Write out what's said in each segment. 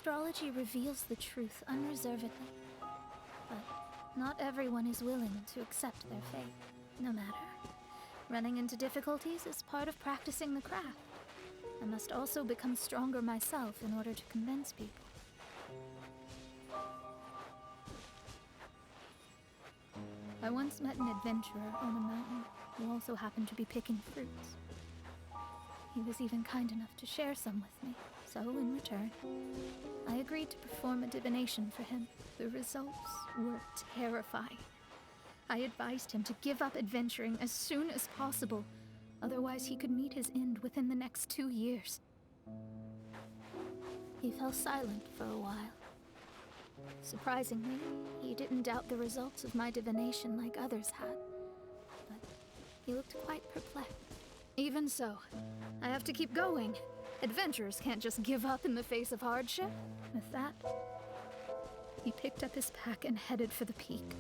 Astrology reveals the truth unreservedly. But not everyone is willing to accept their fate, no matter. Running into difficulties is part of practicing the craft. I must also become stronger myself in order to convince people. I once met an adventurer on a mountain who also happened to be picking fruits. He was even kind enough to share some with me, so in return, I agreed to perform a divination for him. The results were terrifying. I advised him to give up adventuring as soon as possible, otherwise he could meet his end within the next 2 years. He fell silent for a while. Surprisingly, he didn't doubt the results of my divination like others had, but he looked quite perplexed. Even so, I have to keep going. Adventurers can't just give up in the face of hardship. With that, he picked up his pack and headed for the peak.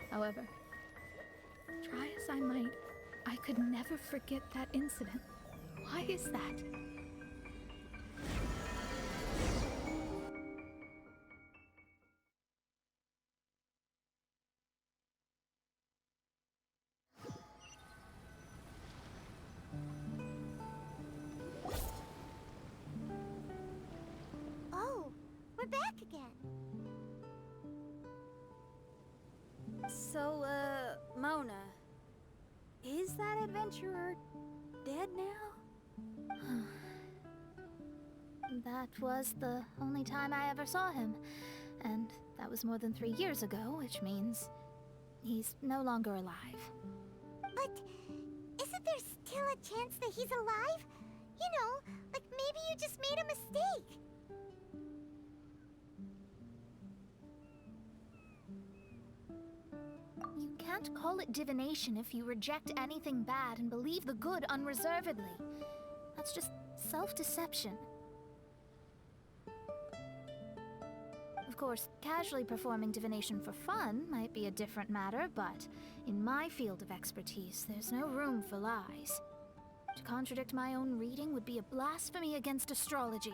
However, try as I might, I could never forget that incident. Why is that? Oh, we're back again. So, Mona, is that adventurer dead now? That was the only time I ever saw him, and that was more than 3 years ago, which means he's no longer alive. But isn't there still a chance that he's alive? You know, like maybe you just made a mistake. You can't call it divination if you reject anything bad and believe the good unreservedly. That's just self-deception. Of course, casually performing divination for fun might be a different matter, but in my field of expertise, there's no room for lies. To contradict my own reading would be a blasphemy against astrology.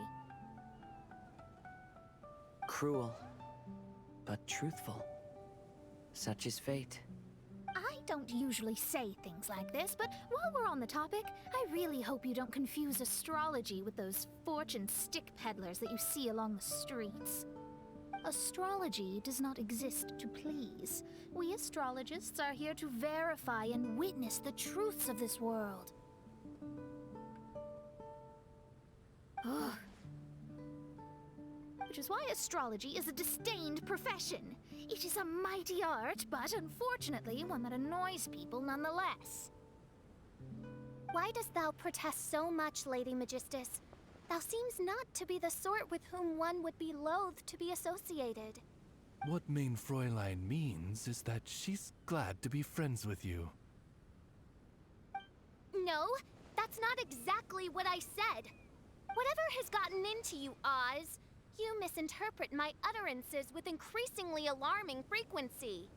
Cruel, but truthful. Such is fate. I don't usually say things like this, but while we're on the topic, I really hope you don't confuse astrology with those fortune stick peddlers that you see along the streets. Astrology does not exist to please. We astrologists are here to verify and witness the truths of this world. Ugh. Which is why astrology is a disdained profession. It is a mighty art, but unfortunately one that annoys people nonetheless. Why dost thou protest so much, Lady Magistus? Thou seems not to be the sort with whom one would be loath to be associated. What Main Fräulein means is that she's glad to be friends with you. No, that's not exactly what I said. Whatever has gotten into you, Oz, you misinterpret my utterances with increasingly alarming frequency.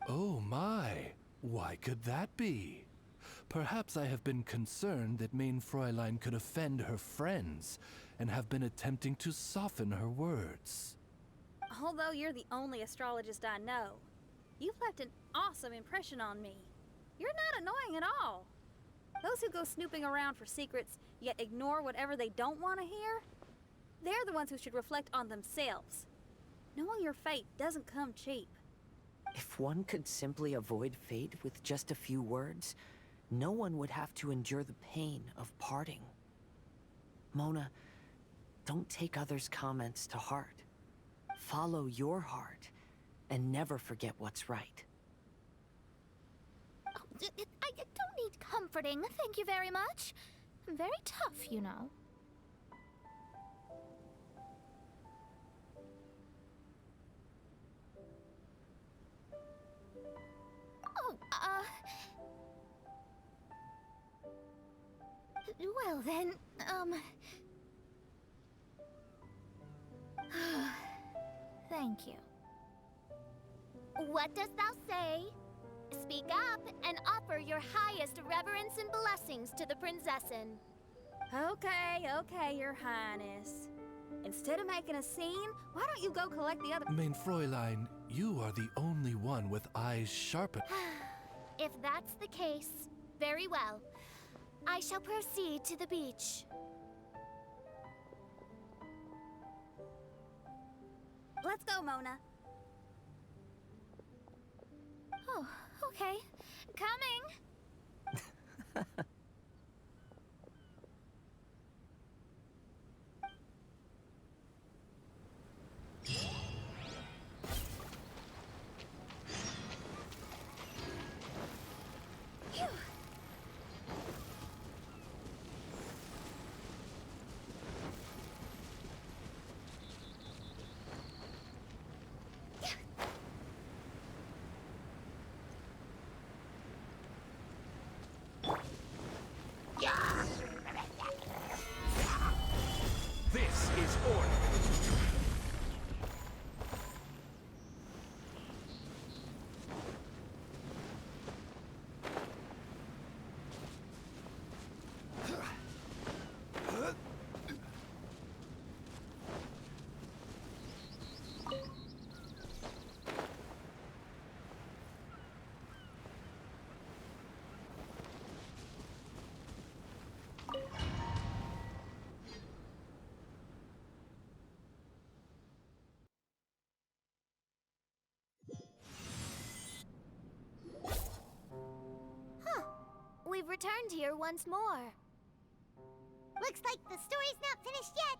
Oh my, why could that be? Perhaps I have been concerned that Main Fräulein could offend her friends, and have been attempting to soften her words. Although you're the only astrologist I know, You've left an awesome impression on me. You're not annoying at all. Those who go snooping around for secrets, yet ignore whatever they don't want to hear, they're the ones who should reflect on themselves. Knowing your fate doesn't come cheap. If one could simply avoid fate with just a few words, no one would have to endure the pain of parting. Mona, don't take others' comments to heart. Follow your heart, and never forget what's right. Oh, I don't need comforting, thank you very much. I'm very tough, you know. Oh, well then, thank you. What dost thou say? Speak up and offer your highest reverence and blessings to the prinzessin. Okay, Your Highness. Instead of making a scene, why don't you go collect the other— Mein Fräulein, you are the only one with eyes sharpened. If that's the case, very well. I shall proceed to the beach. Let's go, Mona. Oh, okay. Coming! This is order. We've returned here once more. Looks like the story's not finished yet.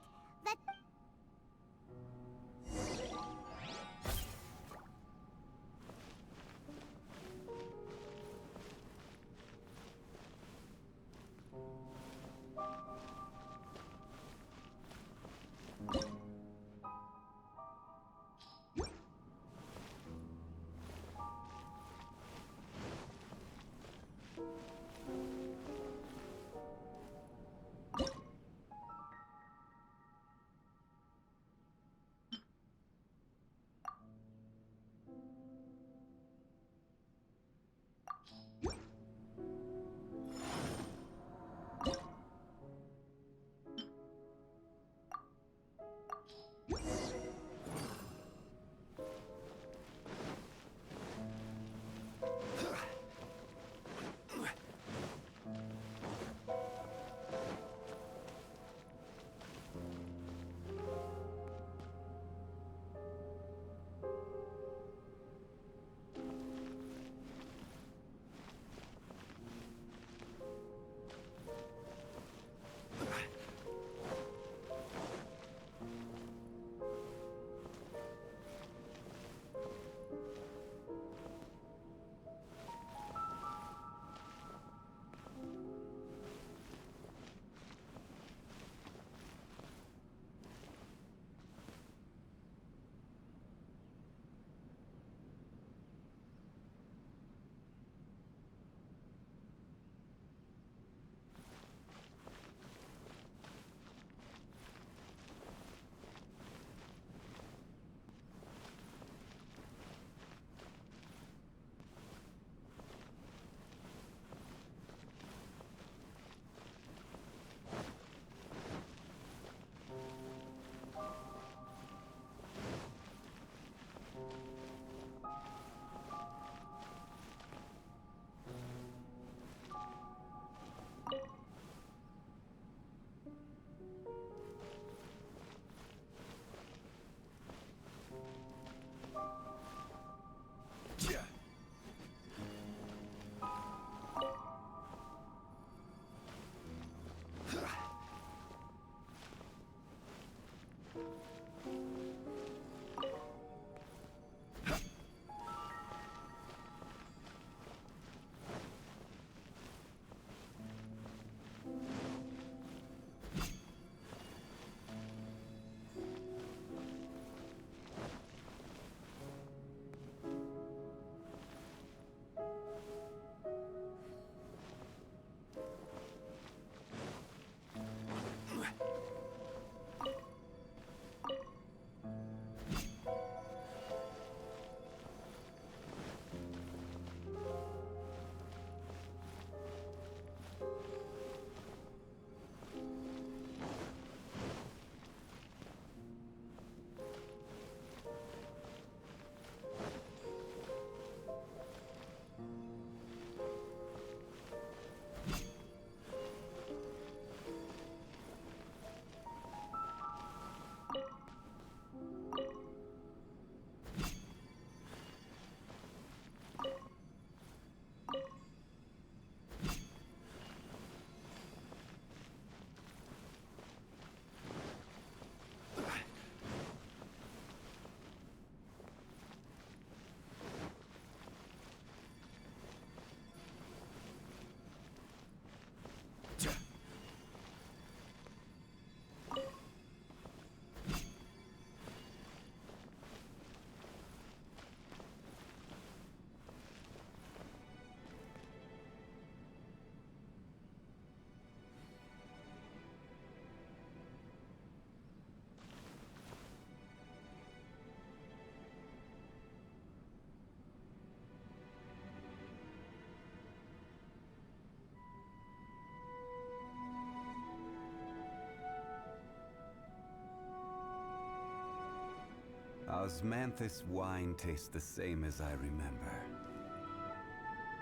Osmanthus wine tastes the same as I remember.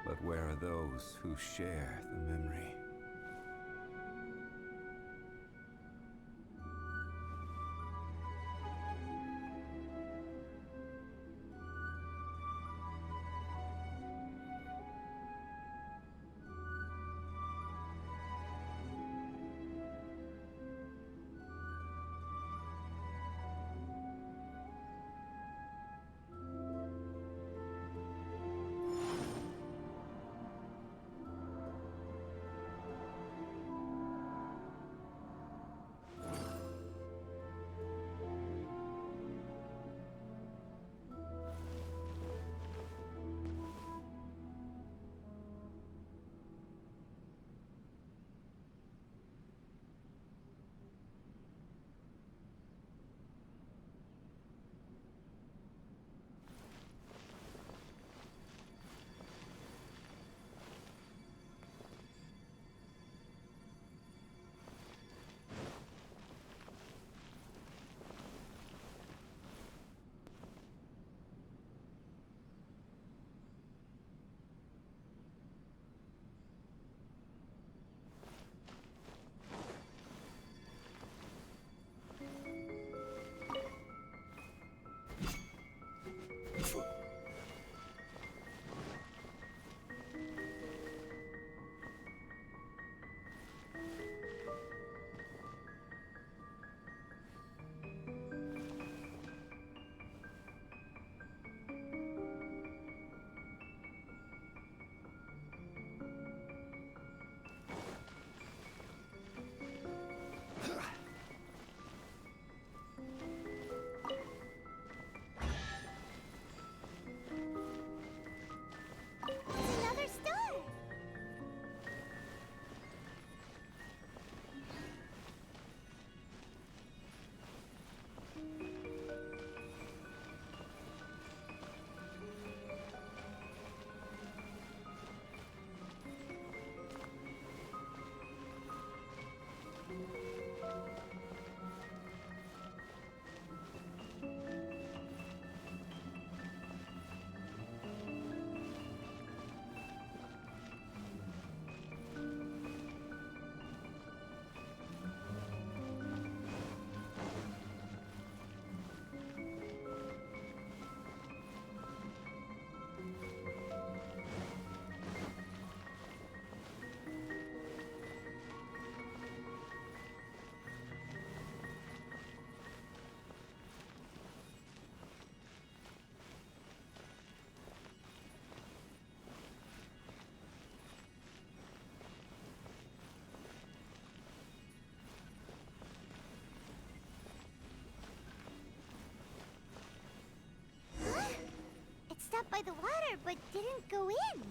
But where are those who share the memory? It's another star! It stopped by the water, but didn't go in.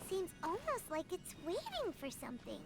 Seems almost like it's waiting for something.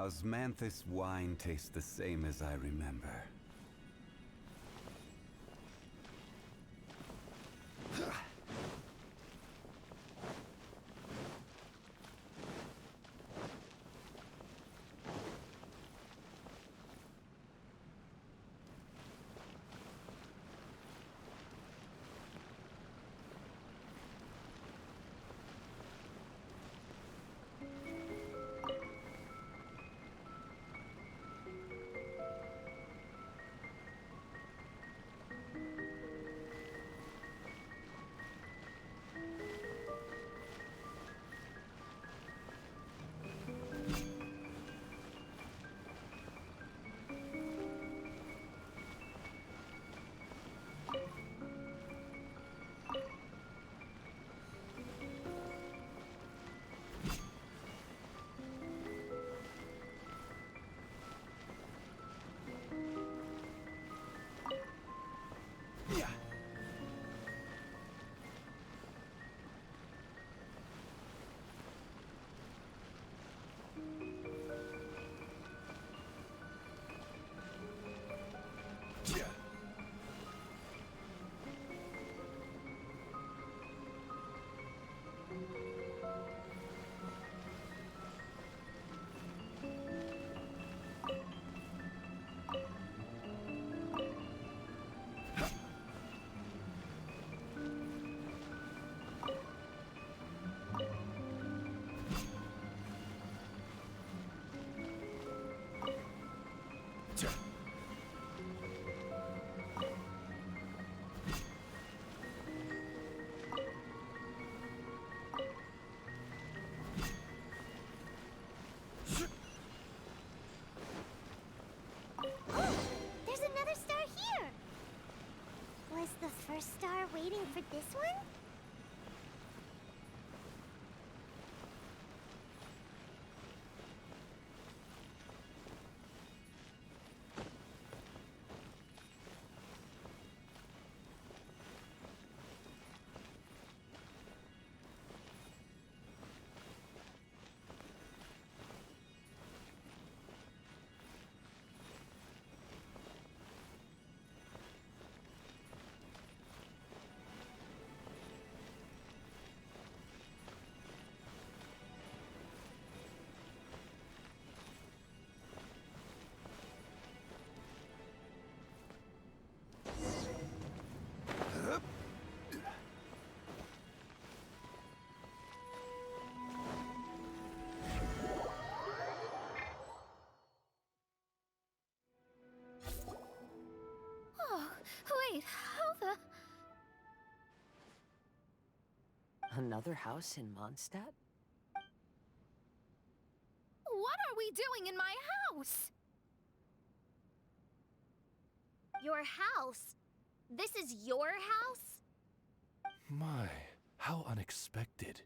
Osmanthus wine tastes the same as I remember. There's another star here! Was the first star waiting for this one? Wait, how the... Another house in Mondstadt? What are we doing in my house? Your house? This is your house? My, how unexpected.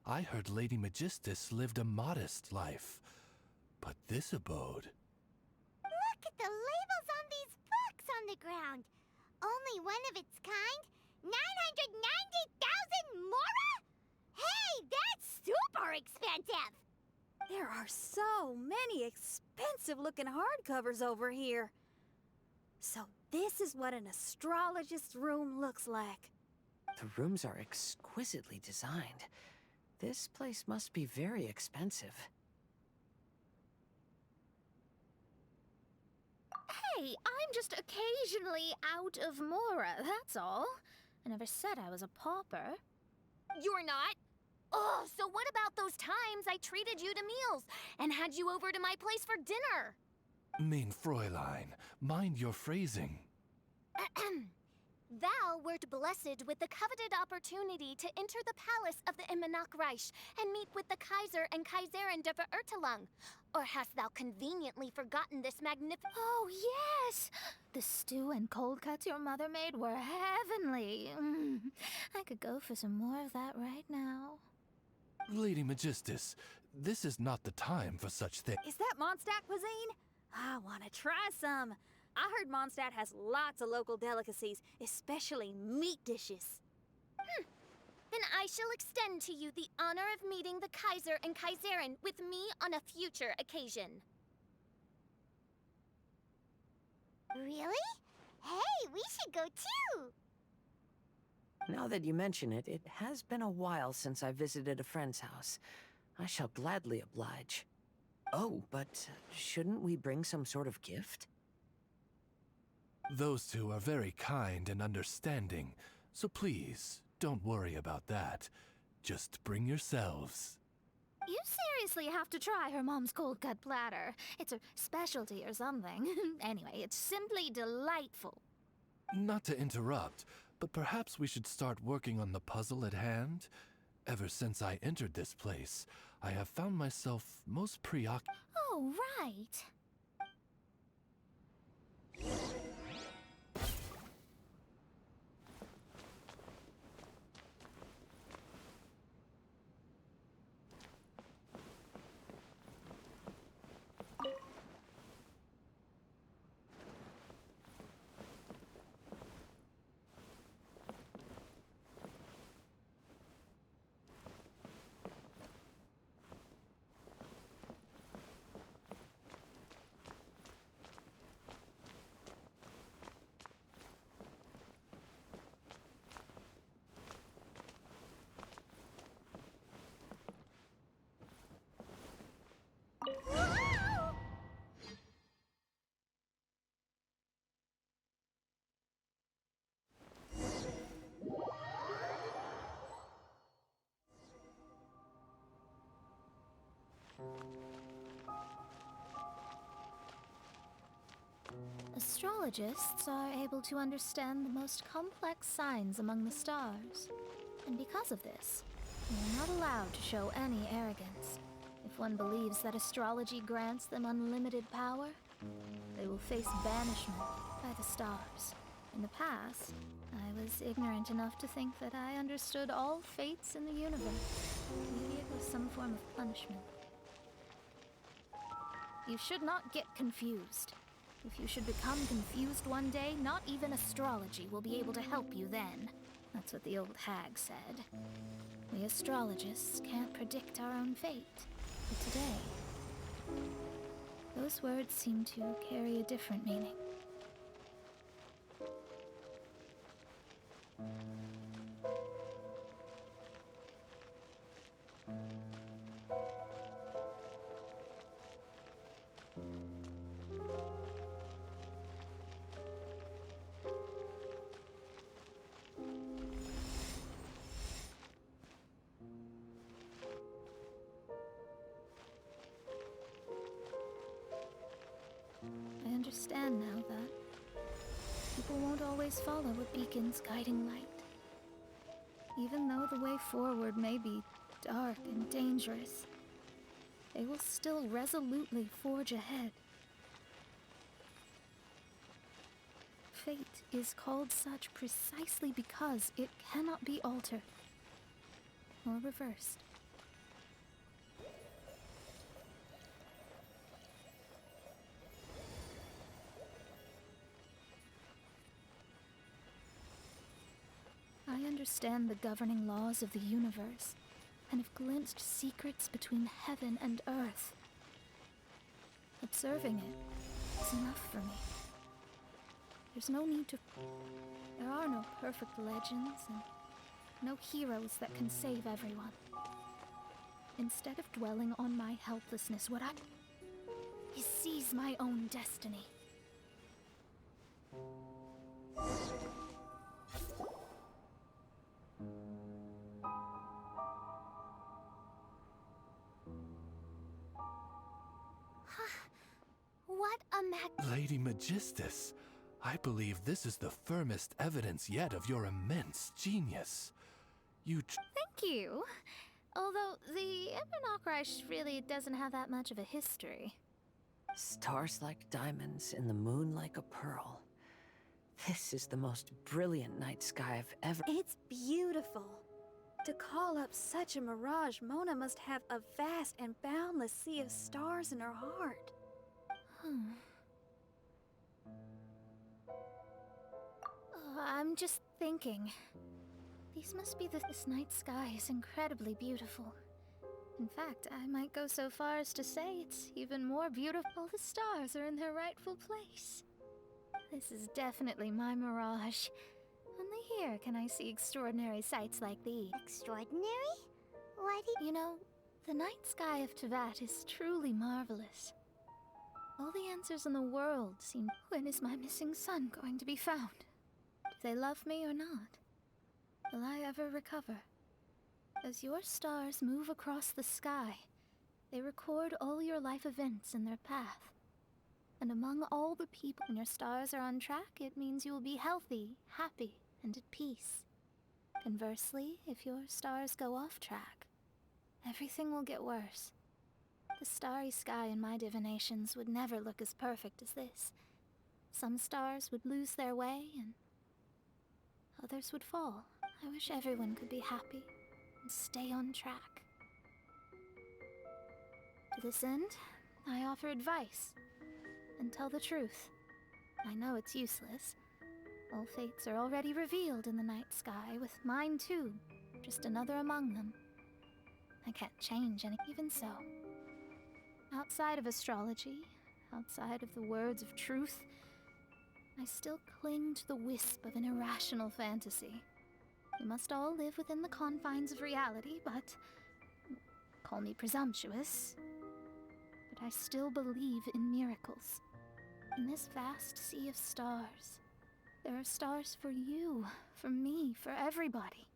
I heard Lady Magistus lived a modest life, but this abode... Look at the labels on these books on the ground. Only one of its kind? 990,000 mora? Hey, that's super expensive! There are so many expensive-looking hardcovers over here. So this is what an astrologist's room looks like. The rooms are exquisitely designed. This place must be very expensive. Hey, I'm just occasionally out of mora, that's all. I never said I was a pauper. You're not? Oh, so what about those times I treated you to meals and had you over to my place for dinner? Mein Fräulein, mind your phrasing. Thou wert blessed with the coveted opportunity to enter the palace of the Immonach and meet with the Kaiser and Kaiserin der Verurteilung. Or hast thou conveniently forgotten this magnificent... Oh, yes! The stew and cold cuts your mother made were heavenly. I could go for some more of that right now. Lady Magistus, this is not the time for such things. Is that Mondstadt cuisine? I want to try some. I heard Mondstadt has lots of local delicacies, especially meat dishes. Then I shall extend to you the honor of meeting the Kaiser and Kaiserin with me on a future occasion. Really? Hey, we should go too! Now that you mention it, it has been a while since I visited a friend's house. I shall gladly oblige. Oh, but shouldn't we bring some sort of gift? Those two are very kind and understanding, so please, don't worry about that. Just bring yourselves. You seriously have to try her mom's cold cut platter. It's a specialty or something. Anyway, it's simply delightful. Not to interrupt, but perhaps we should start working on the puzzle at hand? Ever since I entered this place, I have found myself most preoccupied. Oh, right. Astrologists are able to understand the most complex signs among the stars. And because of this, they are not allowed to show any arrogance. If one believes that astrology grants them unlimited power, they will face banishment by the stars. In the past, I was ignorant enough to think that I understood all fates in the universe. Maybe it was some form of punishment. You should not get confused. If you should become confused one day, not even astrology will be able to help you then. That's what the old hag said. We astrologists can't predict our own fate. But today, those words seem to carry a different meaning. I understand now that people won't always follow a beacon's guiding light. Even though the way forward may be dark and dangerous, they will still resolutely forge ahead. Fate is called such precisely because it cannot be altered or reversed. I understand the governing laws of the universe, and have glimpsed secrets between heaven and earth. Observing it is enough for me. There's no need to... There are no perfect legends, and no heroes that can save everyone. Instead of dwelling on my helplessness, what I... is seize my own destiny. What a Lady Magistus, I believe this is the firmest evidence yet of your immense genius. Thank you. Although the Ebenachreich really doesn't have that much of a history. Stars like diamonds and the moon like a pearl. This is the most brilliant night sky I've ever... It's beautiful. To call up such a mirage, Mona must have a vast and boundless sea of stars in her heart. I'm just thinking. These must be this night sky is incredibly beautiful. In fact, I might go so far as to say it's even more beautiful. The stars are in their rightful place. This is definitely my mirage. Only here can I see extraordinary sights like these. Extraordinary? Why did You know, the night sky of Tevat is truly marvelous. All the answers in the world seem... When is my missing son going to be found? Do they love me or not? Will I ever recover? As your stars move across the sky, they record all your life events in their path. And among all the people, when your stars are on track, it means you will be healthy, happy, and at peace. Conversely, if your stars go off track, everything will get worse. The starry sky in my divinations would never look as perfect as this. Some stars would lose their way, and others would fall. I wish everyone could be happy and stay on track. To this end, I offer advice and tell the truth. I know it's useless. All fates are already revealed in the night sky, with mine too, just another among them. I can't change any, even so. Outside of astrology, outside of the words of truth, I still cling to the wisp of an irrational fantasy. We must all live within the confines of reality, but... call me presumptuous. But I still believe in miracles. In this vast sea of stars, there are stars for you, for me, for everybody.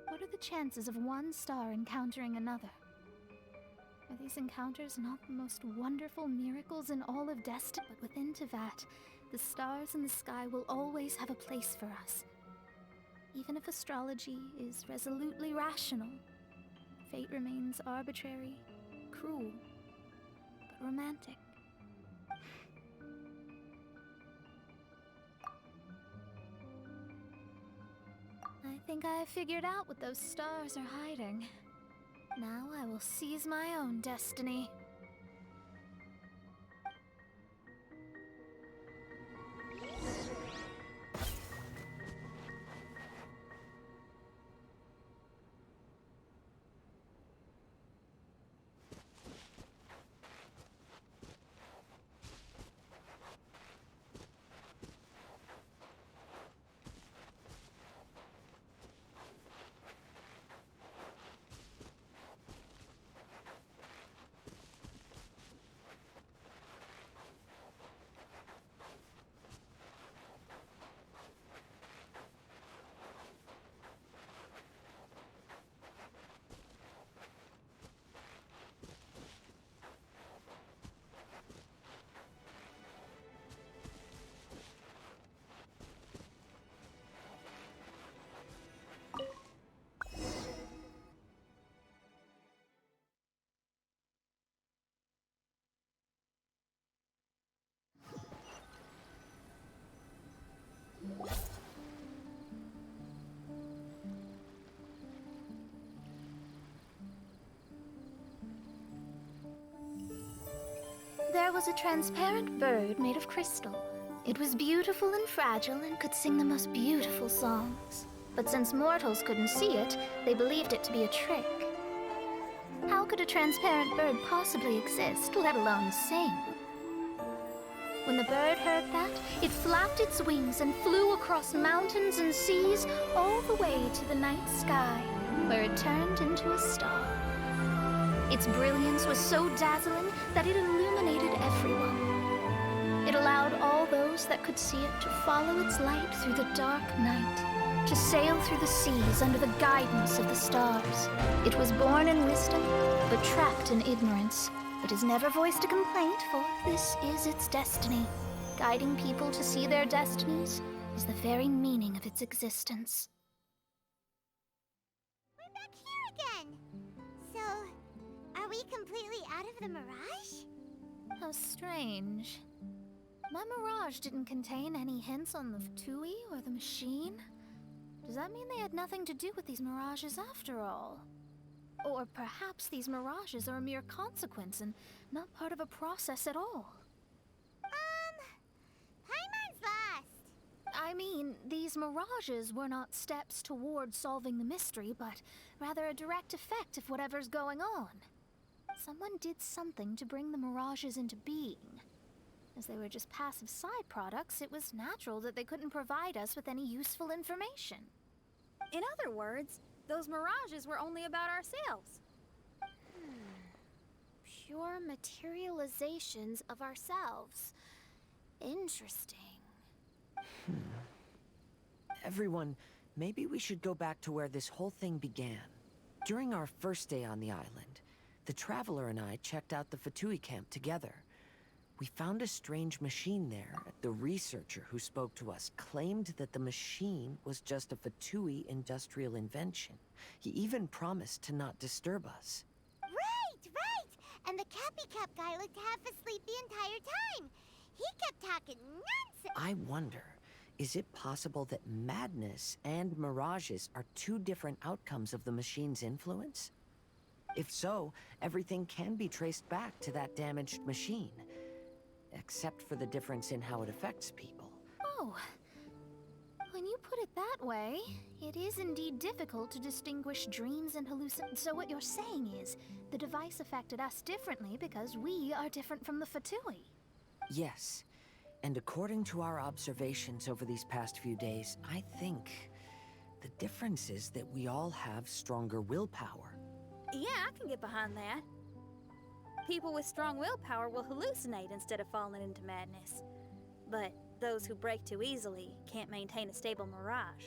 What are the chances of one star encountering another? Are these encounters not the most wonderful miracles in all of destiny? But within Tevat, the stars in the sky will always have a place for us. Even if astrology is resolutely rational, fate remains arbitrary, cruel, but romantic. I think I have figured out what those stars are hiding. Now I will seize my own destiny. There was a transparent bird made of crystal. It was beautiful and fragile and could sing the most beautiful songs. But since mortals couldn't see it, they believed it to be a trick. How could a transparent bird possibly exist, let alone sing? When the bird heard that, it flapped its wings and flew across mountains and seas all the way to the night sky, where it turned into a star. Its brilliance was so dazzling that it illuminated everyone. It allowed all those that could see it to follow its light through the dark night, to sail through the seas under the guidance of the stars. It was born in wisdom, but trapped in ignorance. It has never voiced a complaint, for this is its destiny. Guiding people to see their destinies is the very meaning of its existence. We're back here again! So, are we completely out of the mirage? How strange. My mirage didn't contain any hints on the Tui or the machine. Does that mean they had nothing to do with these mirages after all? Or perhaps these mirages are a mere consequence and not part of a process at all. Paimon's lost. I mean, these mirages were not steps toward solving the mystery, but rather a direct effect of whatever's going on. Someone did something to bring the mirages into being. As they were just passive side products, it was natural that they couldn't provide us with any useful information. In other words, those mirages were only about ourselves. Pure materializations of ourselves. Interesting. Everyone, maybe we should go back to where this whole thing began. During our first day on the island, the Traveler and I checked out the Fatui camp together. We found a strange machine there. The researcher who spoke to us claimed that the machine was just a Fatui industrial invention. He even promised to not disturb us. Right! And the Cappy Cap guy looked half asleep the entire time. He kept talking nonsense. I wonder, is it possible that madness and mirages are two different outcomes of the machine's influence? If so, everything can be traced back to that damaged machine. Except for the difference in how it affects people. Oh. When you put it that way, it is indeed difficult to distinguish dreams and hallucinations. So what you're saying is, the device affected us differently because we are different from the Fatui. Yes. And according to our observations over these past few days, I think the difference is that we all have stronger willpower. Yeah, I can get behind that. People with strong willpower will hallucinate instead of falling into madness. But those who break too easily can't maintain a stable mirage.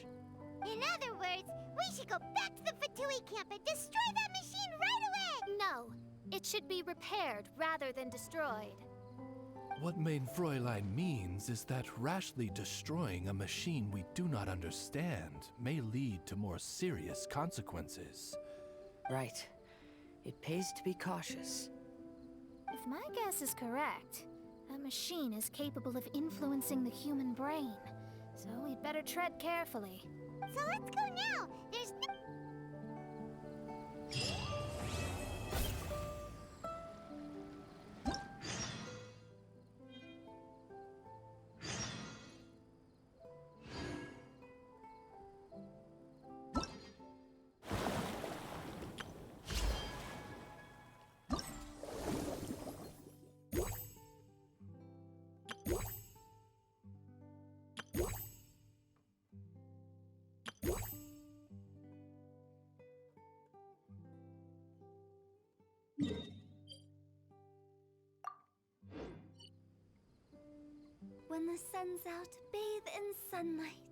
In other words, we should go back to the Fatui camp and destroy that machine right away! No, it should be repaired rather than destroyed. What Main Fräulein means is that rashly destroying a machine we do not understand may lead to more serious consequences. Right. It pays to be cautious. If my guess is correct, that machine is capable of influencing the human brain. So we'd better tread carefully. So let's go now! There's no... When the sun's out, bathe in sunlight.